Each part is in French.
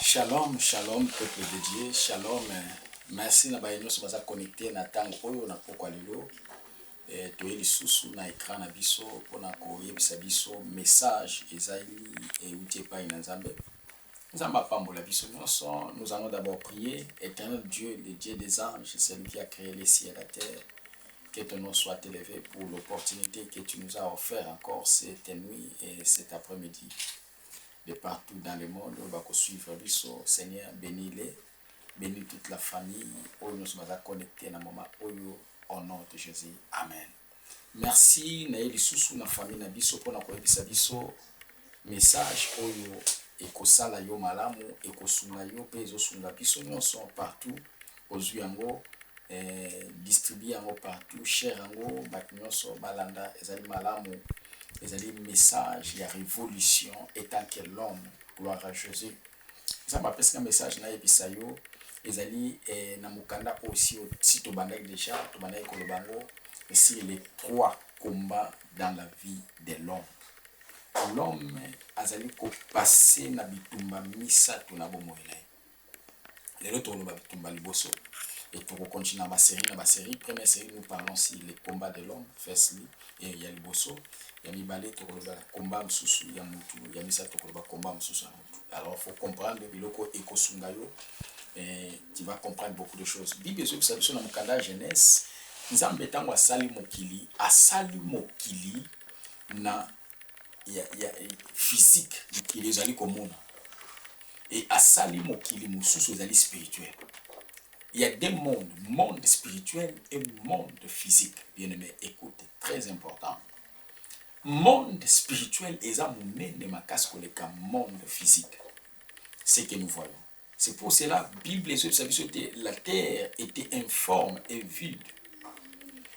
Shalom, shalom, peuple de Dieu, shalom. Merci na bayo nyonso baza connecté na tango oyo na pokwa lelo. Toye lisusu na écran na biso pona koyebisa biso message ezali euti epai na Nzambe. Nzambe apambola biso nyonso. Nous allons d'abord prier. Éternel Dieu, le Dieu des anges, celui qui a créé les cieux et la terre. Que ton nom soit élevé pour l'opportunité que tu nous as offert encore cette nuit et cet après-midi. De partout dans le monde, on va suivre biso. Seigneur, bénis-les, bénis toute la famille, oyo nous sommes connectés dans le moment oyo, au nom de Jésus. Amen. Merci, na yeli susu na famille na biso, pour na koyebisa biso, message oyo, ekosala yo malamu, ekosunga yo, pe ezosunga biso nyonso partout, ozwi yango, distribuer yango partout, share yango, bat nyonso, balanda, ezali malamu, ezali message ya révolution étant que l'homme, gloire à Jésus. Ça m'a presque un message na yebisa yo, ezali na mukanda aussi si to bandaki déjà, to bandaki kolobango, ici les trois combats dans la vie de l'homme. L'homme azali ko passer na bitumba misatu na bomoi na ye. Lelo toloba bitumba liboso. Et pour continuer ma série, première série, nous parlons sur les combats de l'homme, firstly, et il y a le bosso, il y a Mibale, le combat msusu, il y a Moutou, il y a Misa, le combat msusu. Alors, il faut comprendre, le loko ekosungayo, et tu vas comprendre beaucoup de choses. Bible, c'est sur le canal Genèse, nous avons mis à Sali Mokili, na physique, il est allé comme et à Sali Mokili, msusu, il est spirituel. Il y a deux mondes, monde spirituel et monde physique. Bien aimé, écoute, très important. Monde spirituel est à mon de ma casse que le monde physique. C'est que nous voyons. C'est pour cela, Bible et la terre était informe et vide.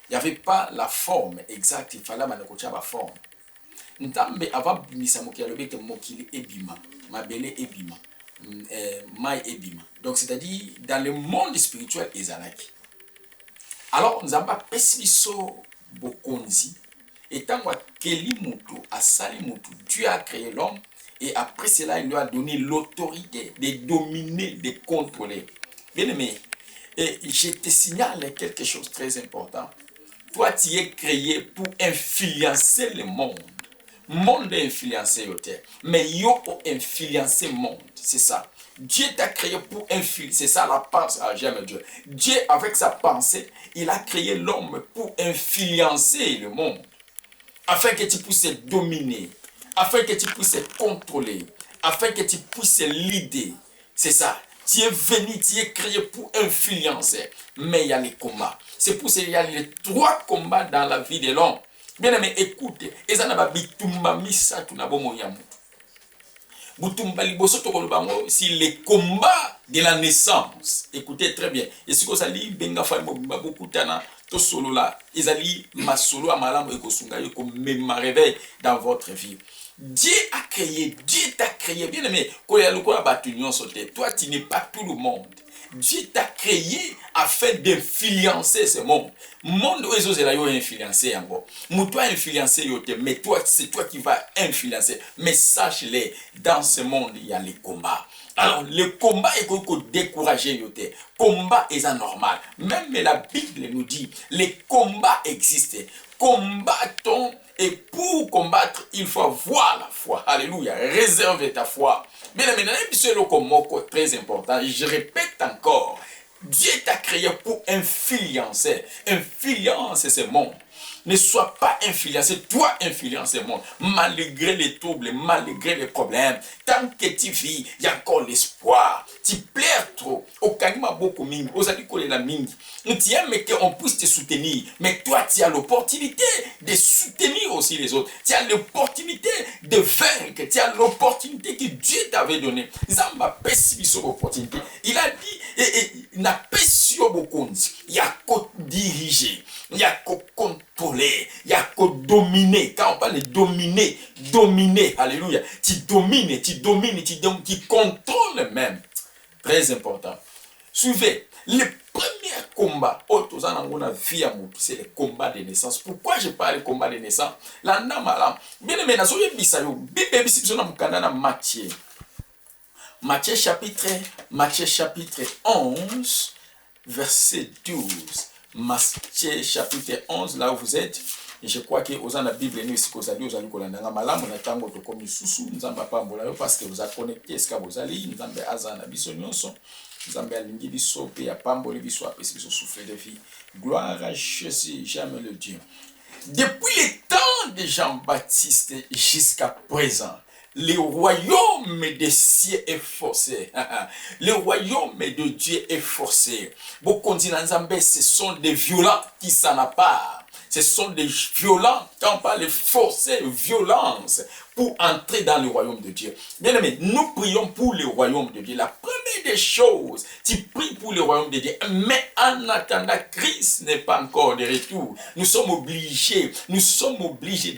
Il n'y avait pas la forme exacte, il fallait manakocha la forme. Ntambe avant misa mokialobe ke mokili ebima, mabele ebima. Mai ebima. Donc c'est-à-dire dans le monde spirituel ezalaki. Alors nous avons pesiso bokonzi étant wa keli mutu asali mutu, Dieu a créé l'homme et après cela il lui a donné l'autorité de dominer, de contrôler. Bien aimé, et je te signale quelque chose de très important. Toi tu es créé pour influencer le monde. Monde est influencé au terre, mais yo influencer monde, c'est ça. Dieu t'a créé pour influencer, c'est ça la pensée. Ah, j'aime Dieu. Dieu avec sa pensée, il a créé l'homme pour influencer le monde, afin que tu puisses dominer, afin que tu puisses contrôler, afin que tu puisses l'aider. C'est ça. Tu es venu, tu es créé pour influencer, mais il y a les combats. C'est pour ça qu'il y a les trois combats dans la vie de l'homme. Bien aimé, écoutez, ezana bitumba misatu na bomo ya mutu. Butumba liboso tokolobango si les combats de la naissance. Écoutez très bien. Et si vous allez benga fa beaucoup tana to solo là, ezali masolo amalamu ekosunga yo comme même réveil dans votre vie. Dieu t'a créé, bien aimé. Toi, tu n'es pas tout le monde. Dieu t'a créé afin d'influencer ce monde. Monde où ils ont influencé encore. Toi influencé, mais toi, c'est toi qui vas influencer. Mais sache-le, dans ce monde, il y a les combats. Alors, le combat est qu'on décourager. Combat est anormal. Même la Bible nous dit, les combats existent. Combattons. Et pour combattre, il faut avoir la foi. Alléluia. Réserve ta foi. Mais maintenant, c'est le très important. Je répète encore. Dieu t'a créé pour influencer. Influencer ce monde. Ne sois pas influencé. Toi, influence le monde. Malgré les troubles, malgré les problèmes. Tant que tu vis, il y a encore l'espoir. Tu pleures trop. Au Kanima beaucoup mingi. Aux adikoles la mingi. Tu aimes qu'on puisse te soutenir. Mais toi, tu as l'opportunité de soutenir aussi les autres. Tu as l'opportunité de vaincre. Tu as l'opportunité que Dieu t'avait donnée. Zamba pesi sur l'opportunité. Il a dit, il n'a pas sur beaucoup. Il y a qu'à diriger. Il y a qu'à contrôler. Il y a qu'à dominer. Quand on parle de dominer. Alléluia. Tu domines, tu contrôles même. Très important. Suivez. Le premier combat, c'est le combat de naissance. Pourquoi je parle de combat de naissance? La nama, bien aimé, Matthieu. Matthieu chapitre 11, verset 12. Matthieu chapitre 11, là où vous êtes. Et je crois que vous avez la Bible, nous ici, vous allez kolandanga malamu na tango to komi susu, nzamba pambola yo parce que vous avez connecté est-ce que vous allez, nzamba azana biso nyonso, nzamba alingi biso pe ya pamboli biso apesi biso souffle de vie. Gloire à Jésus, jamais le Dieu. Depuis les temps de Jean-Baptiste jusqu'à présent, le royaume des cieux est forcé. Le royaume de Dieu est forcé. Beaucoup disent ce sont des violents qui s'en apparent. Ce sont des violents, quand on parle de forcer violence pour entrer dans le royaume de Dieu. Bien aimé, nous prions pour le royaume de Dieu. La première des choses, tu pries pour le royaume de Dieu. Mais en attendant, Christ n'est pas encore de retour. Nous sommes obligés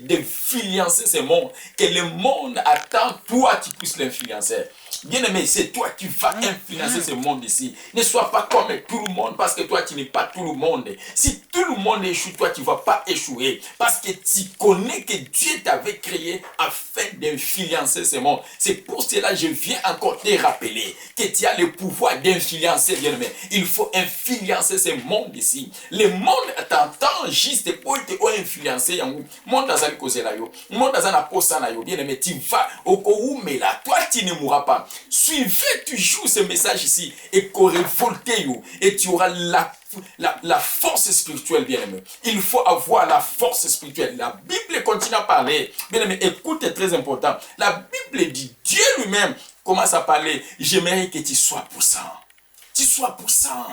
d'influencer ce monde. Que le monde attend, toi tu puisses l'influencer. Bien aimé, c'est toi qui vas influencer ce monde ici. Ne sois pas comme tout le monde parce que toi tu n'es pas tout le monde. Si tout le monde échoue, toi tu ne vas pas échouer. Parce que tu connais que Dieu t'avait créé afin d'influencer ce monde. C'est pour cela que je viens encore te rappeler que tu as le pouvoir d'influencer, bien aimé. Il faut influencer ce monde ici. Le monde t'entend juste pour te influencer. Le monde dans un cause là, le monde dans un poste là, bien aimé, tu vas au coup mais là, toi tu ne mourras pas. Suivez toujours ce message ici et qu'on révolte et tu auras la force spirituelle, bien aimé. Il faut avoir la force spirituelle. La Bible continue à parler. Bien aimé, écoute, c'est très important. La Bible dit, Dieu lui-même commence à parler. J'aimerais que tu sois puissant. Tu sois puissant.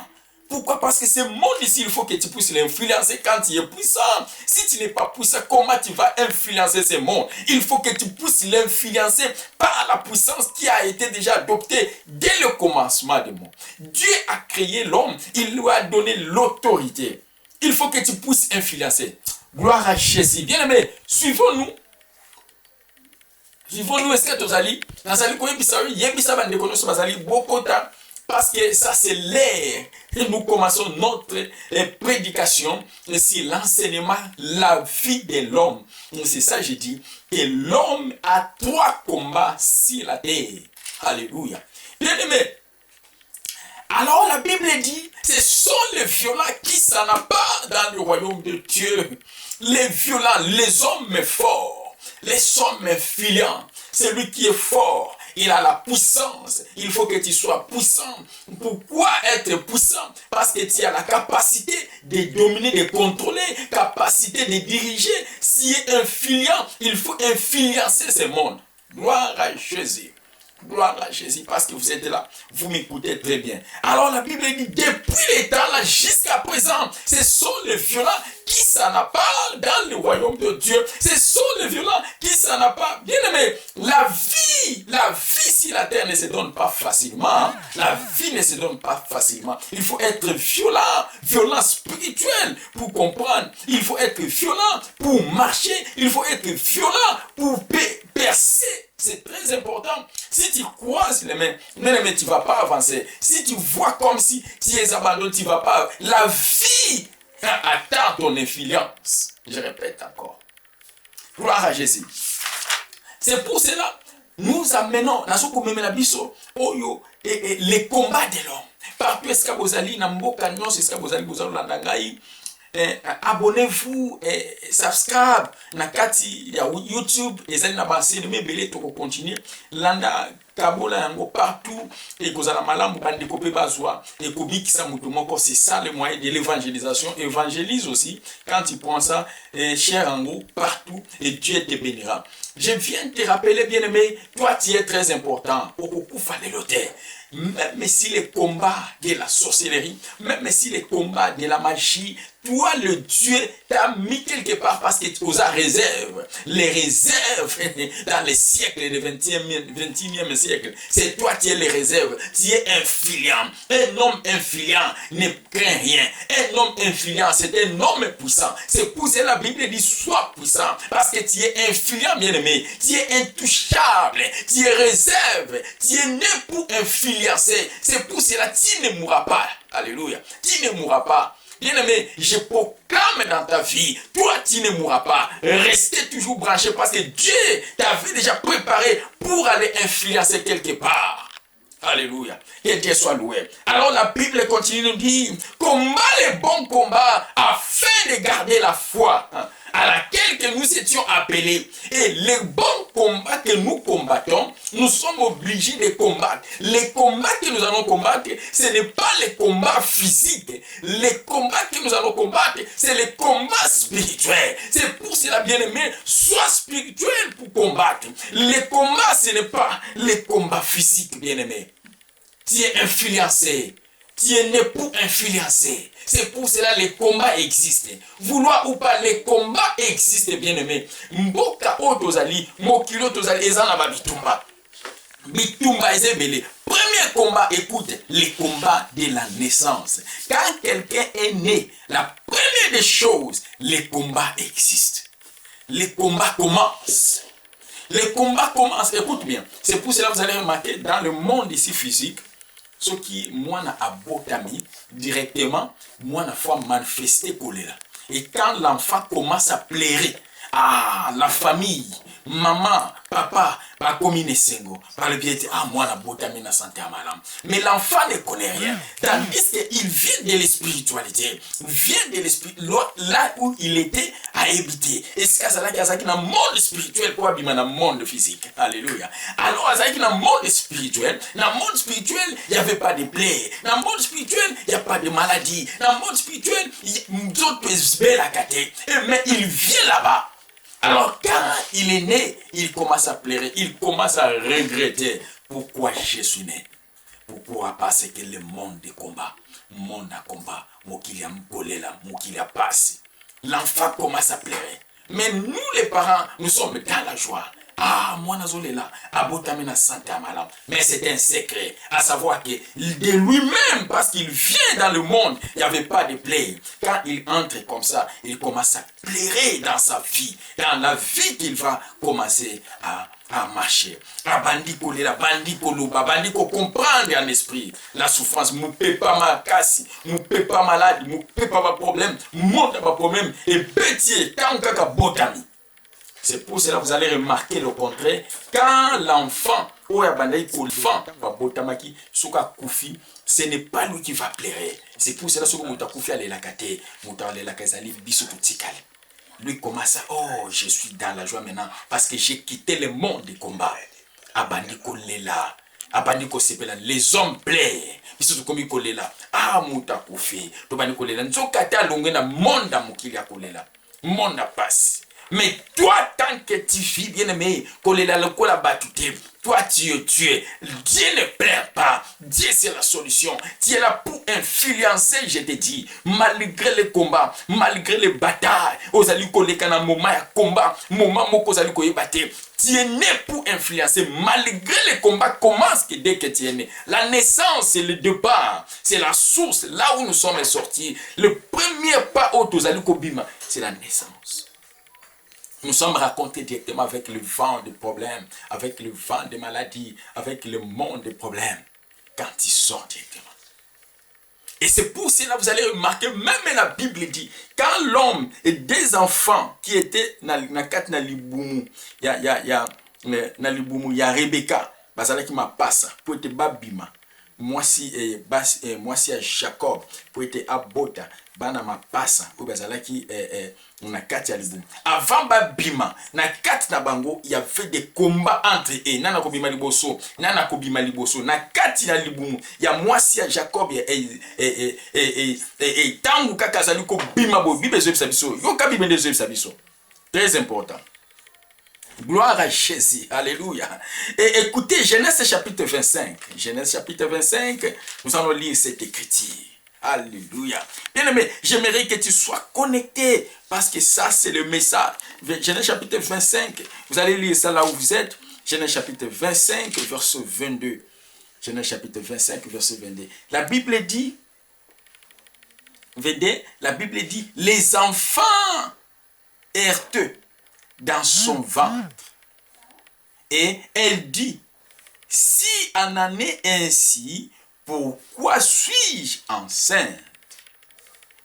Pourquoi? Parce que ce monde ici, il faut que tu puisses l'influencer quand tu es puissant. Si tu n'es pas puissant, comment tu vas influencer ce monde? Il faut que tu puisses l'influencer par la puissance qui a été déjà adoptée dès le commencement du monde. Dieu a créé l'homme, il lui a donné l'autorité. Il faut que tu puisses influencer. Gloire à Jésus. Bien aimé, suivons-nous. Suivons-nous, est-ce que tu as dit? Parce que ça, c'est l'air. Et nous commençons notre prédication sur l'enseignement, la vie de l'homme. C'est ça, je dis, que l'homme a 3 combats sur la terre. Alléluia. Bien aimé. Alors la Bible dit, ce sont les violents qui s'en appartent dans le royaume de Dieu. Les violents, les hommes forts, les hommes influents. Celui qui est fort, il a la puissance. Il faut que tu sois puissant. Pourquoi être puissant? Parce que tu as la capacité de dominer, de contrôler, capacité de diriger. Si tu es influent, il faut influencer ce monde. Gloire à Jésus. Gloire à Jésus, parce que vous êtes là. Vous m'écoutez très bien. Alors la Bible dit, depuis les temps là jusqu'à présent, ce sont les violents qui s'en appartent dans le royaume de Dieu. Ce sont les violents qui s'en appartent. Bien aimé, la vie sur la terre ne se donne pas facilement. La vie ne se donne pas facilement. Il faut être violent spirituel pour comprendre. Il faut être violent pour marcher. Il faut être violent pour percer. C'est très important. Si tu croises les mains, mais tu ne vas pas avancer. Si tu vois comme si tu es abandonné, tu ne vas pas. La vie attend ton influence. Je répète encore. Gloire à Jésus. C'est pour cela nous amenons les combats de l'homme. Partout est-ce que vous allez dans mboka nyonso, est-ce que vous allez landa ngai? Abonnez-vous et subscribe na kati ya YouTube ezali na baenseignement belé to continuer landa kabola yango partout et kozala malamu bandeko pe bazwa et kobikisa mutu moko. C'est ça le moyen de l'évangélisation. Évangélise aussi quand tu prends ça cher en gros partout et Dieu te bénira. Je viens te rappeler, bien aimé, toi tu es très important. Okukufa de l'autel. Même si les combats de la sorcellerie, même si les combats de la magie, toi le Dieu t'a mis quelque part parce que tu as réserve. Les réserves dans les siècles du 21e siècle, c'est toi qui es les réserves. Tu es influent. Un homme influent ne craint rien. Un homme influent, c'est un homme puissant. C'est pour ça la Bible dit sois puissant. Parce que tu es influent, bien aimé. Tu es intouchable. Tu es réserve. Tu es né pour influencer. C'est pour cela que tu ne mourras pas. Alléluia. Tu ne mourras pas. Bien-aimé, je proclame dans ta vie, toi tu ne mourras pas. Restez toujours branché parce que Dieu t'avait déjà préparé pour aller influencer quelque part. Alléluia. Que Dieu soit loué. Alors la Bible continue de dire, combat les bons combats afin de garder la foi à laquelle que nous étions appelés. Et les bons combats que nous combattons, nous sommes obligés de combattre. Les combats que nous allons combattre, ce n'est pas les combats physiques. Les combats que nous allons combattre, c'est les combats spirituels. C'est pour cela, bien-aimé, sois spirituel pour combattre. Les combats, ce n'est pas les combats physiques, bien-aimé. Tu es influencé. Tu es né pour influencer. C'est pour cela que les combats existent. Vouloir ou pas, les combats existent, bien-aimé. Mboka o tozali, mokilo tozali, ezana ba bitumba. Bitumba ezebele. Premier combat, écoute, les combats de la naissance. Quand quelqu'un est né, la première des choses, les combats existent. Les combats commencent. Les combats commencent, écoute bien. C'est pour cela que vous allez remarquer, dans le monde ici physique, ce qui, moi, n'a abotami directement, moi, n'a pas manifesté choléra. Et quand l'enfant commence à pleurer, ah, la famille, maman, papa, bah, comme il est single, par le pied, ah, moi, la botami na santé à madame. Mais l'enfant ne connaît rien. Tandis qu'il vient de l'espiritualité, vient de l'esprit, là où il était à habiter. Et c'est ça qui est dans le monde spirituel, pour habiter dans le monde physique. Alléluia. Alors, dans le monde spirituel, il n'y avait pas de plaies. Dans le monde spirituel, il n'y a pas de maladie. Dans le monde spirituel, d'autres se belle à côté. Mais il vient là-bas. Alors, quand il est né, il commence à pleurer, il commence à regretter pourquoi je suis né. Pourquoi? Parce que le monde de combat, monde à combat, moi qui a collé là, moi qui a passé. L'enfant commence à pleurer. Mais nous, les parents, nous sommes dans la joie. Ah, moi, je là, abotamina santa malam. Mais c'est un secret, à savoir que de lui-même, parce qu'il vient dans le monde, il n'y avait pas de plaie. Quand il entre comme ça, il commence à pleurer dans sa vie, dans la vie qu'il va commencer à marcher. À bandiko la bandiko loba, bandiko comprendre en esprit la souffrance. Mon pas ma casse, mon pas malade, mon pas ma problème, mon pas problème. Et petit, quand on a botami. C'est pour cela que vous allez remarquer le contraire. Quand l'enfant, ce n'est pas lui qui va pleurer. C'est pour cela que lui commence à, oh, je suis dans la joie maintenant parce que j'ai quitté le monde du combat. Abandiko lela, abandiko sepela, les hommes plaient. Biso comme il kolela, ah muta kufi, to bandiko lela. Nzokata longue na monde mukili akolela. Monde passe. Mais toi, tant que tu vis, bien-aimé, toi, tu es. Dieu ne plaît pas. Dieu, c'est la solution. Tu es là pour influencer, je te dis. Malgré les combats, malgré les batailles, aux alliés kana moment ya combat, moment moko aux alliés battre. Tu es né pour influencer. Malgré les combats, commence que dès que tu es né. La naissance, c'est le départ. C'est la source, là où nous sommes sortis. Le premier pas aux alliés kobima, c'est la naissance. Nous sommes racontés directement avec le vent des problèmes, avec le vent des maladies, avec le monde des problèmes, quand il sort directement. Et c'est pour cela que vous allez remarquer, même la Bible dit, quand l'homme et des enfants qui étaient dans la libumu, il y a Rebecca, qui m'a passé, pour être babima. Moi si à Jacob pour être abota bana mapasa ou bazalaki na kati ya libumu avant babima na kati na bango il y avait des combats entre eux nana kobima liboso na kati na libumu ya moi si à Jacob tangu kaka zali ko bima bo bibe zo biso yo ka bibe zo biso très important. Gloire à Jésus. Alléluia. Et écoutez, Genèse chapitre 25. Genèse chapitre 25, nous allons lire cette écriture. Alléluia. Bien aimé, j'aimerais que tu sois connecté parce que ça, c'est le message. Genèse chapitre 25, vous allez lire ça là où vous êtes. Genèse chapitre 25, verset 22. Genèse chapitre 25, verset 22. La Bible dit, les enfants errent dans son ventre. Et elle dit, si en année ainsi, pourquoi suis-je enceinte?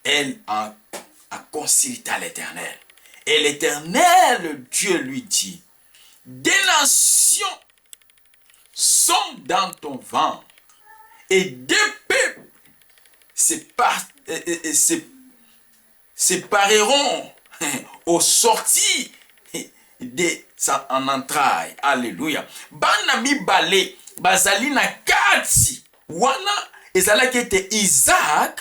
Elle a consulté l'Éternel. Et l'Éternel, Dieu lui dit, des nations sont dans ton ventre, et deux peuples sépareront aux sorties de sa en entraille. Alléluia. Bana mibale bazali na kati wana ezalaki ete Isaac,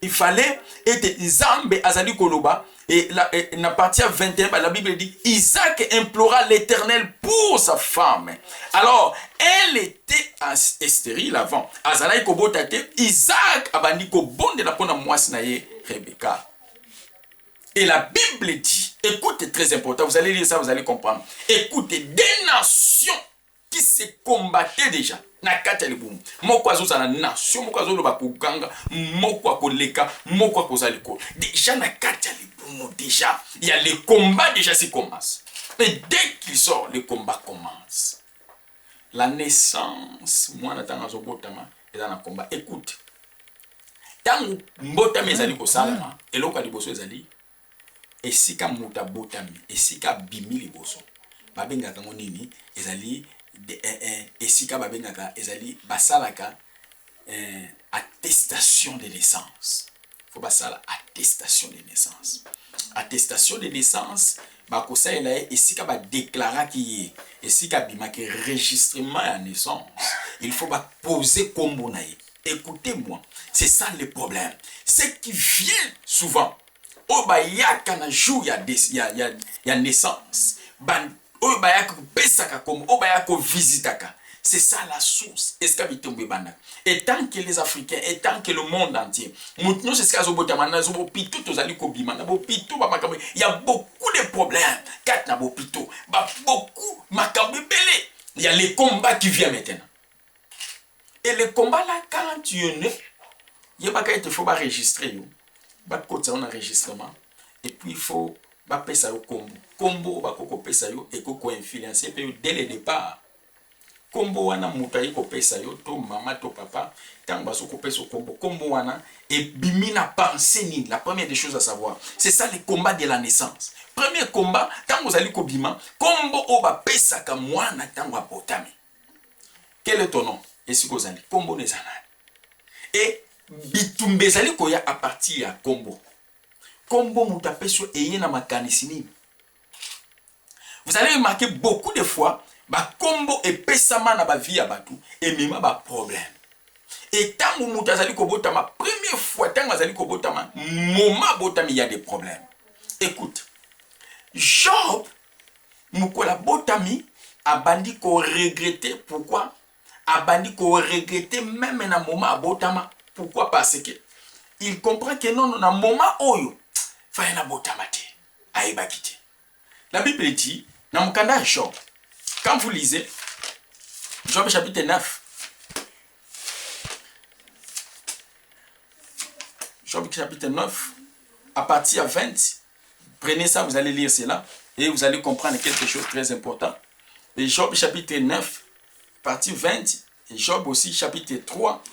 il fallait ete Nzambe azali koloba. Et dans la partie 21, la Bible dit, Isaac implora l'Éternel pour sa femme. Alors, elle était stérile avant. Azalaï kobotate, Isaac abandi ko bonde la pona moisi na ye Rebecca. Et la Bible dit, écoutez, très important, vous allez lire ça, vous allez comprendre. Écoutez, des nations qui se combattaient déjà. Na kati ya libumu moko azozala nation moko azoloba koganga moko akoleka moko akozala likolo déjà na kati ya libumu déjà il y a le combat déjà se commence et dès qu'il sort le combat commence la naissance mwana tanga azobotama eza na combat. Écoute, tango mbotami ezali kosalama eloko ya liboso ezali esika moto abotami esika bimi liboso babengaka ngo nini ezali esika babengaka ezali basalaka attestation de naissance. Faut basala attestation de naissance. Attestation de naissance bakosa ela esika ba déclarer ki esika bimaki enregistrement ya naissance. Il faut ba poser kombo na ye. Écoutez-moi, c'est ça le problème. Ce qui vient souvent o ba yaka na jour ya naissance. C'est ça la source. Et tant que les Africains, et tant que le monde entier, il y a beaucoup de problèmes. Il y a les combats qui viennent maintenant. Et les combats là, quand tu es né, il faut enregistrer. Il faut un enregistrement. Et puis il faut pesa yo kombo bakoko pesa yo ekoko influencer pe dès le départ kombo wana mutayi ko pesa yo to mama to papa tant baso ko pesa kombo wana et bimina penser ni la première des choses à savoir c'est ça le combat de la naissance. Premier combat tant vous allez ko bima kombo o ba pesa ka mwana tango apotami. Quel est ton nom? Et si vous allez kombo nezana et bitumbe zali ko ya à partir ya kombo. Kombo mutapeso eye na makanisini. Vous allez remarquer beaucoup de fois ba kombo epesama na ba vie ya batu et mema ba problème. Et tango mutazali ko botama première fois tango azali ko botama moma botami il y a des problèmes. Écoute, Job mukola botami abandi ko regretter. Pourquoi? Abandi ko regretter même na moma botama. Pourquoi? Parce que il comprend que non na moma oyo Fayana botamate, aïbakite. La Bible dit, dans mon canal Job, quand vous lisez, Job chapitre 9, Job chapitre 9, à partir de 20, prenez ça, vous allez lire cela, et vous allez comprendre quelque chose de très important. Et Job chapitre 9, partie 20, et Job aussi chapitre 3,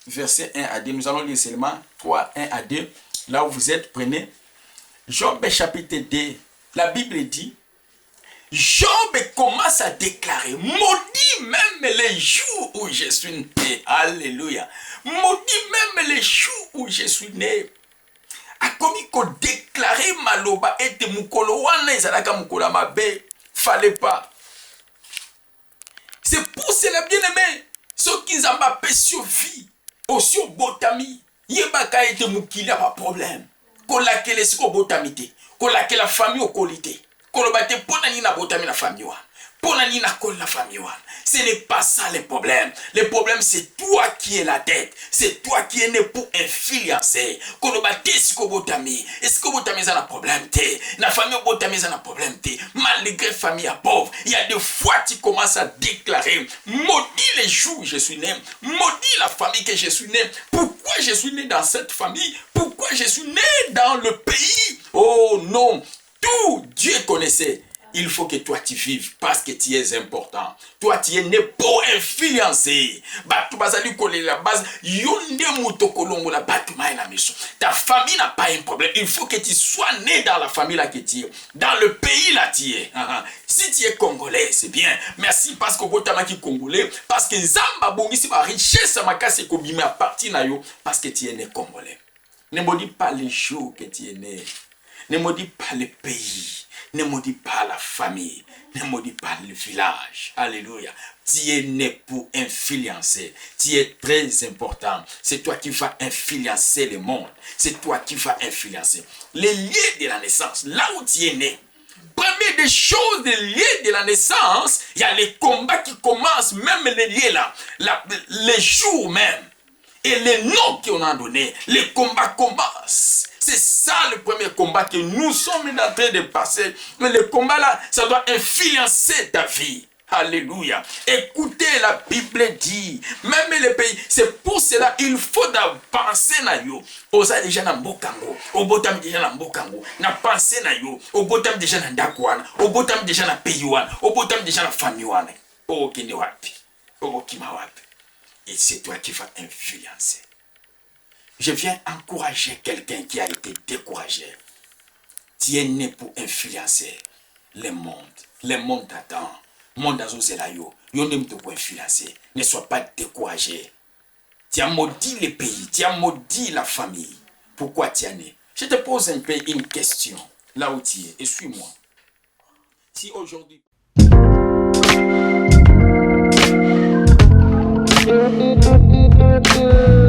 verset 1 à 2, nous allons lire seulement 3, 1 à 2, là où vous êtes, prenez. Job chapitre 2, la Bible dit, Job commence à déclarer, maudit même les jours où je suis né. Alléluia. Maudit même les jours où je suis né. A commis qu'on déclarer maloba et mukolo wana ezalaka mukolo mabe. Fallait pas. C'est pour cela bien aimé. Ceux qui n'ont pas péché vie, aussi au botami, yebaka ete mukili a pas problème. Kolake les siko botamite, kolake la famille au qualité, kolobate pona ni na botami la famille wa, pona ni na kol la famille wa. Ce n'est pas ça le problème. Le problème c'est toi qui es la tête, c'est toi qui es né pour influencer. Kolobate siko botami, est-ce que botami ça na problème te, na famille botami ça na problème te. Malgré famille à pauvre, il y a des fois tu commences à déclarer, maudit les jours où je suis né, maudit la famille que je suis né. Pourquoi je suis né dans cette famille? Pourquoi je suis né dans le pays? Oh non, tout Dieu connaissait. Il faut que toi tu vives parce que tu es important. Toi tu es né pour influencer. Batu bazali kolela la base. Yonde mutokolongo la batu mai la maison. Ta famille n'a pas un problème. Il faut que tu sois né dans la famille là que tu es. Dans le pays là tu es. Si tu es congolais, c'est bien. Merci parce que botama ki congolais. Parce que Zamba bongisi ba richesse makase ko bima parti na yo. Parce que tu es né congolais. Ne me dis pas les jours que tu es né. Ne me dis pas le pays. Ne maudis pas la famille. Ne maudis pas le village. Alléluia. Tu es né pour influencer. Tu es très important. C'est toi qui vas influencer le monde. C'est toi qui vas influencer. Les liens de la naissance, là où tu es né. Première des choses, des liens de la naissance, il y a les combats qui commencent, même les liens là. Les jours même. Et les noms qu'on a donnés, les combats commencent. C'est ça le premier combat que nous sommes en train de passer. Mais le combat là, ça doit influencer ta vie. Alléluia. Écoutez, la Bible dit, même les pays, c'est pour cela il faut penser na yo. Oza déjà na mbokango, obotam déjà na mbokango, na penser na yo, obotam déjà na ndakwana, obotam déjà na pays wana, obotam déjà na famille wana. Oh kini wapi? Oh kima wapi? Et c'est toi qui vas influencer. Je viens encourager quelqu'un qui a été découragé. Tu es né pour influencer le monde. Le monde t'attend. Le monde a zozelayo. Yon ne te pour influencer. Ne sois pas découragé. Tu as maudit le pays. Tu as maudit la famille. Pourquoi tu es né? Je te pose un peu une question. Là où tu es. Et suis-moi. Si aujourd'hui... Thank you.